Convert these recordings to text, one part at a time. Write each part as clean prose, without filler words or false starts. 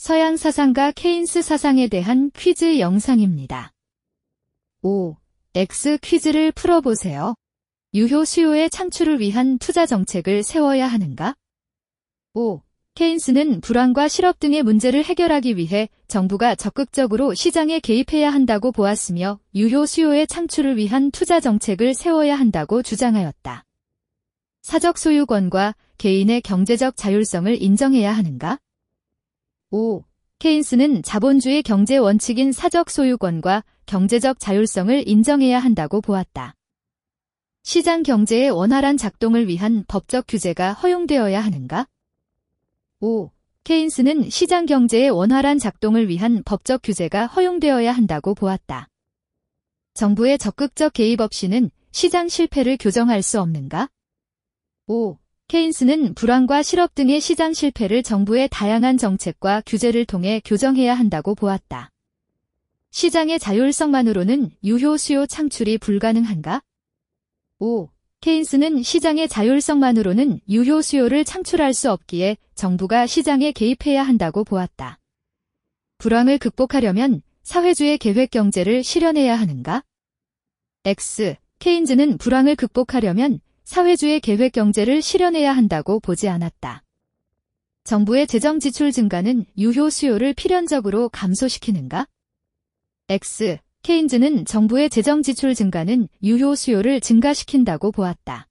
서양 사상가 케인스 사상에 대한 퀴즈 영상입니다. 5. X 퀴즈를 풀어보세요. 유효 수요의 창출을 위한 투자 정책을 세워야 하는가? 5. 케인스는 불황과 실업 등의 문제를 해결하기 위해 정부가 적극적으로 시장에 개입해야 한다고 보았으며 유효 수요의 창출을 위한 투자 정책을 세워야 한다고 주장하였다. 사적 소유권과 개인의 경제적 자율성을 인정해야 하는가? 5. 케인스는 자본주의 경제 원칙인 사적 소유권과 경제적 자율성을 인정해야 한다고 보았다. 시장 경제의 원활한 작동을 위한 법적 규제가 허용되어야 하는가? 5. 케인스는 시장 경제의 원활한 작동을 위한 법적 규제가 허용되어야 한다고 보았다. 정부의 적극적 개입 없이는 시장 실패를 교정할 수 없는가? 5. 케인스는 불황과 실업 등의 시장 실패를 정부의 다양한 정책과 규제를 통해 교정해야 한다고 보았다. 시장의 자율성만으로는 유효 수요 창출이 불가능한가? 5. 케인스는 시장의 자율성만으로는 유효 수요를 창출할 수 없기에 정부가 시장에 개입해야 한다고 보았다. 불황을 극복하려면 사회주의 계획 경제를 실현해야 하는가? X. 케인즈는 불황을 극복하려면 사회주의 계획 경제를 실현해야 한다고 보지 않았다. 정부의 재정 지출 증가는 유효 수요를 필연적으로 감소시키는가? X. 케인즈는 정부의 재정 지출 증가는 유효 수요를 증가시킨다고 보았다.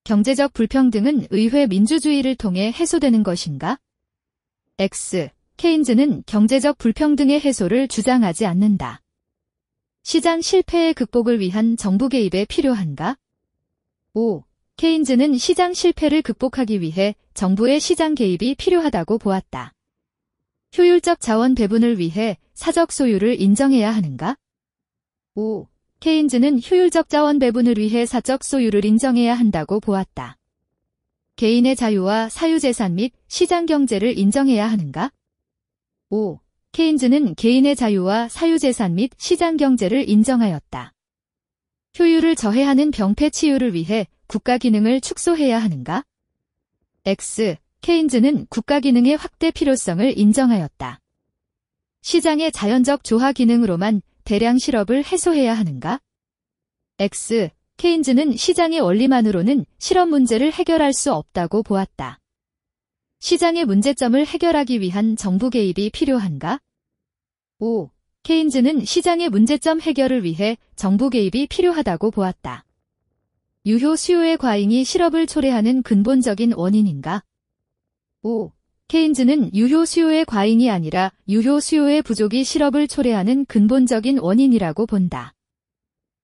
경제적 불평등은 의회 민주주의를 통해 해소되는 것인가? X. 케인즈는 경제적 불평등의 해소를 주장하지 않는다. 시장 실패의 극복을 위한 정부 개입에 필요한가? 5. 케인즈는 시장 실패를 극복하기 위해 정부의 시장 개입이 필요하다고 보았다. 효율적 자원 배분을 위해 사적 소유를 인정해야 하는가? 5. 케인즈는 효율적 자원 배분을 위해 사적 소유를 인정해야 한다고 보았다. 개인의 자유와 사유재산 및 시장 경제를 인정해야 하는가? 5. 케인즈는 개인의 자유와 사유재산 및 시장 경제를 인정하였다. 효율을 저해하는 병폐 치유를 위해 국가 기능을 축소해야 하는가? X. 케인즈는 국가 기능의 확대 필요성을 인정하였다. 시장의 자연적 조화 기능으로만 대량 실업을 해소해야 하는가? X. 케인즈는 시장의 원리만으로는 실업 문제를 해결할 수 없다고 보았다. 시장의 문제점을 해결하기 위한 정부 개입이 필요한가? 5. 케인즈는 시장의 문제점 해결을 위해 정부 개입이 필요하다고 보았다. 유효 수요의 과잉이 실업을 초래하는 근본적인 원인인가? 5. 케인즈는 유효 수요의 과잉이 아니라 유효 수요의 부족이 실업을 초래하는 근본적인 원인이라고 본다.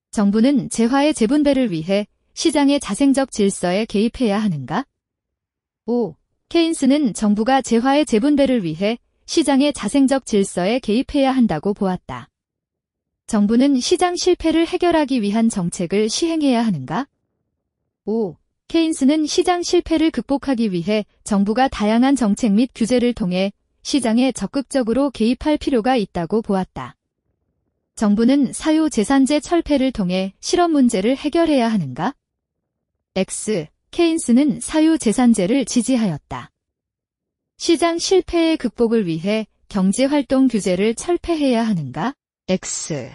정부는 재화의 재분배를 위해 시장의 자생적 질서에 개입해야 하는가? 5. 케인스는 정부가 재화의 재분배를 위해 시장의 자생적 질서에 개입해야 한다고 보았다. 정부는 시장 실패를 해결하기 위한 정책을 시행해야 하는가? 5. 케인스는 시장 실패를 극복하기 위해 정부가 다양한 정책 및 규제를 통해 시장에 적극적으로 개입할 필요가 있다고 보았다. 정부는 사유재산제 철폐를 통해 실업 문제를 해결해야 하는가? X. 케인스는 사유재산제를 지지하였다. 시장 실패의 극복을 위해 경제활동 규제를 철폐해야 하는가? X.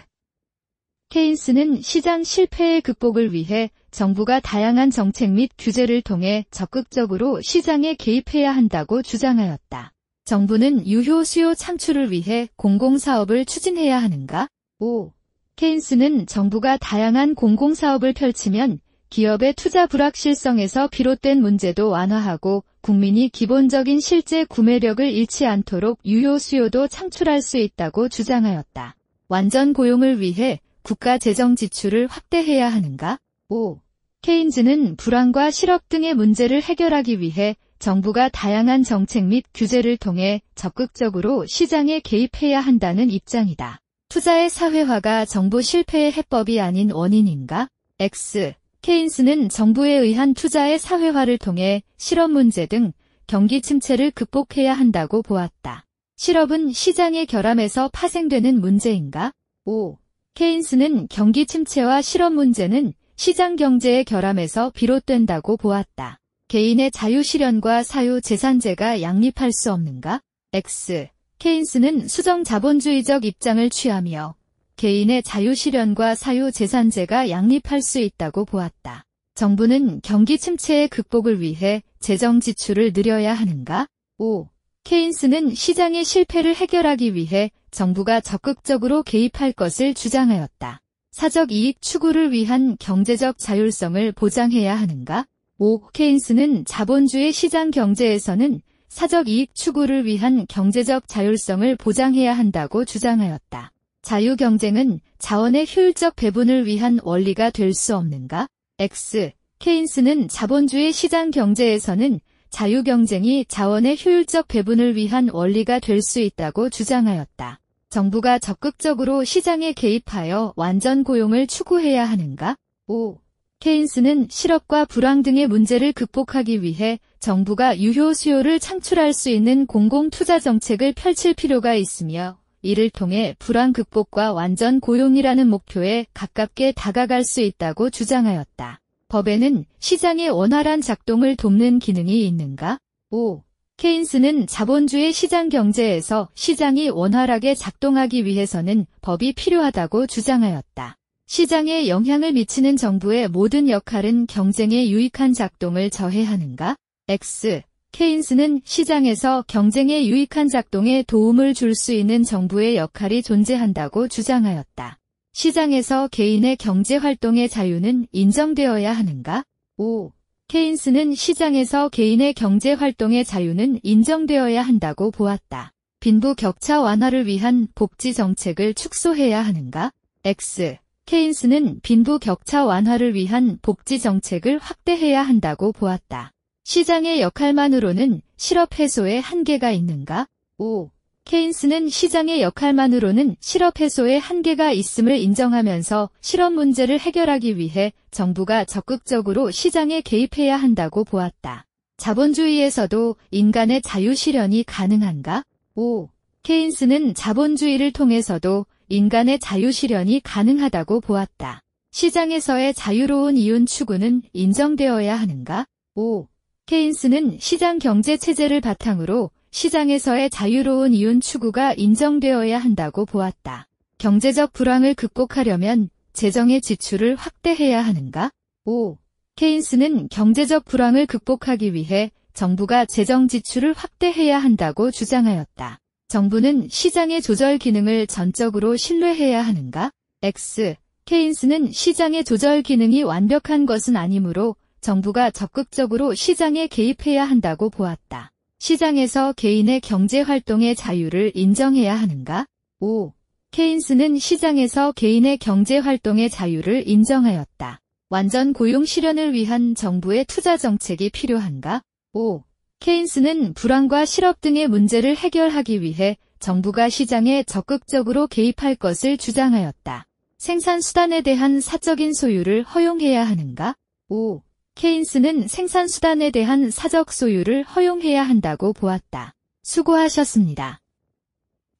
케인스는 시장 실패의 극복을 위해 정부가 다양한 정책 및 규제를 통해 적극적으로 시장에 개입해야 한다고 주장하였다. 정부는 유효 수요 창출을 위해 공공사업을 추진해야 하는가? 5. 케인스는 정부가 다양한 공공사업을 펼치면 기업의 투자 불확실성에서 비롯된 문제도 완화하고 국민이 기본적인 실제 구매력을 잃지 않도록 유효 수요도 창출할 수 있다고 주장하였다. 완전 고용을 위해 국가 재정 지출을 확대해야 하는가? 5. 케인즈는 불황과 실업 등의 문제를 해결하기 위해 정부가 다양한 정책 및 규제를 통해 적극적으로 시장에 개입해야 한다는 입장이다. 투자의 사회화가 정부 실패의 해법이 아닌 원인인가? X. 케인스는 정부에 의한 투자의 사회화를 통해 실업 문제 등 경기 침체를 극복해야 한다고 보았다. 실업은 시장의 결함에서 파생되는 문제인가? 5. 케인스는 경기 침체와 실업 문제는 시장 경제의 결함에서 비롯된다고 보았다. 개인의 자유 실현과 사유 재산제가 양립할 수 없는가? X. 케인스는 수정 자본주의적 입장을 취하며 개인의 자유실현과 사유재산제가 양립할 수 있다고 보았다. 정부는 경기 침체의 극복을 위해 재정 지출을 늘려야 하는가? 5. 케인스는 시장의 실패를 해결하기 위해 정부가 적극적으로 개입할 것을 주장하였다. 사적 이익 추구를 위한 경제적 자율성을 보장해야 하는가? 5. 케인스는 자본주의 시장 경제에서는 사적 이익 추구를 위한 경제적 자율성을 보장해야 한다고 주장하였다. 자유경쟁은 자원의 효율적 배분을 위한 원리가 될 수 없는가? X. 케인스는 자본주의 시장 경제에서는 자유경쟁이 자원의 효율적 배분을 위한 원리가 될 수 있다고 주장하였다. 정부가 적극적으로 시장에 개입하여 완전 고용을 추구해야 하는가? 5. 케인스는 실업과 불황 등의 문제를 극복하기 위해 정부가 유효 수요를 창출할 수 있는 공공투자 정책을 펼칠 필요가 있으며 이를 통해 불황 극복과 완전 고용이라는 목표에 가깝게 다가갈 수 있다고 주장하였다. 법에는 시장의 원활한 작동을 돕는 기능이 있는가? 5. 케인스는 자본주의 시장 경제에서 시장이 원활하게 작동하기 위해서는 법이 필요하다고 주장하였다. 시장에 영향을 미치는 정부의 모든 역할은 경쟁에 유익한 작동을 저해하는가? X. 케인스는 시장에서 경쟁에 유익한 작동에 도움을 줄 수 있는 정부의 역할이 존재한다고 주장하였다. 시장에서 개인의 경제활동의 자유는 인정되어야 하는가? 5. 케인스는 시장에서 개인의 경제활동의 자유는 인정되어야 한다고 보았다. 빈부 격차 완화를 위한 복지 정책을 축소해야 하는가? X. 케인스는 빈부 격차 완화를 위한 복지 정책을 확대해야 한다고 보았다. 시장의 역할만으로는 실업 해소에 한계가 있는가? 5. 케인스는 시장의 역할만으로는 실업 해소에 한계가 있음을 인정하면서 실업 문제를 해결하기 위해 정부가 적극적으로 시장에 개입해야 한다고 보았다. 자본주의에서도 인간의 자유실현이 가능한가? 5. 케인스는 자본주의를 통해서도 인간의 자유실현이 가능하다고 보았다. 시장에서의 자유로운 이윤 추구는 인정되어야 하는가? 5. 케인스는 시장 경제 체제를 바탕으로 시장에서의 자유로운 이윤 추구가 인정되어야 한다고 보았다. 경제적 불황을 극복하려면 재정의 지출을 확대해야 하는가? 5. 케인스는 경제적 불황을 극복하기 위해 정부가 재정 지출을 확대해야 한다고 주장하였다. 정부는 시장의 조절 기능을 전적으로 신뢰해야 하는가? X. 케인스는 시장의 조절 기능이 완벽한 것은 아니므로 정부가 적극적으로 시장에 개입해야 한다고 보았다. 시장에서 개인의 경제활동의 자유를 인정해야 하는가? 5. 케인스는 시장에서 개인의 경제활동의 자유를 인정하였다. 완전 고용 실현을 위한 정부의 투자 정책이 필요한가? 5. 케인스는 불황과 실업 등의 문제를 해결하기 위해 정부가 시장에 적극적으로 개입할 것을 주장하였다. 생산수단에 대한 사적인 소유를 허용해야 하는가? 5. 케인스는 생산수단에 대한 사적 소유를 허용해야 한다고 보았다. 수고하셨습니다.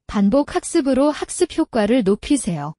반복 학습으로 학습 효과를 높이세요.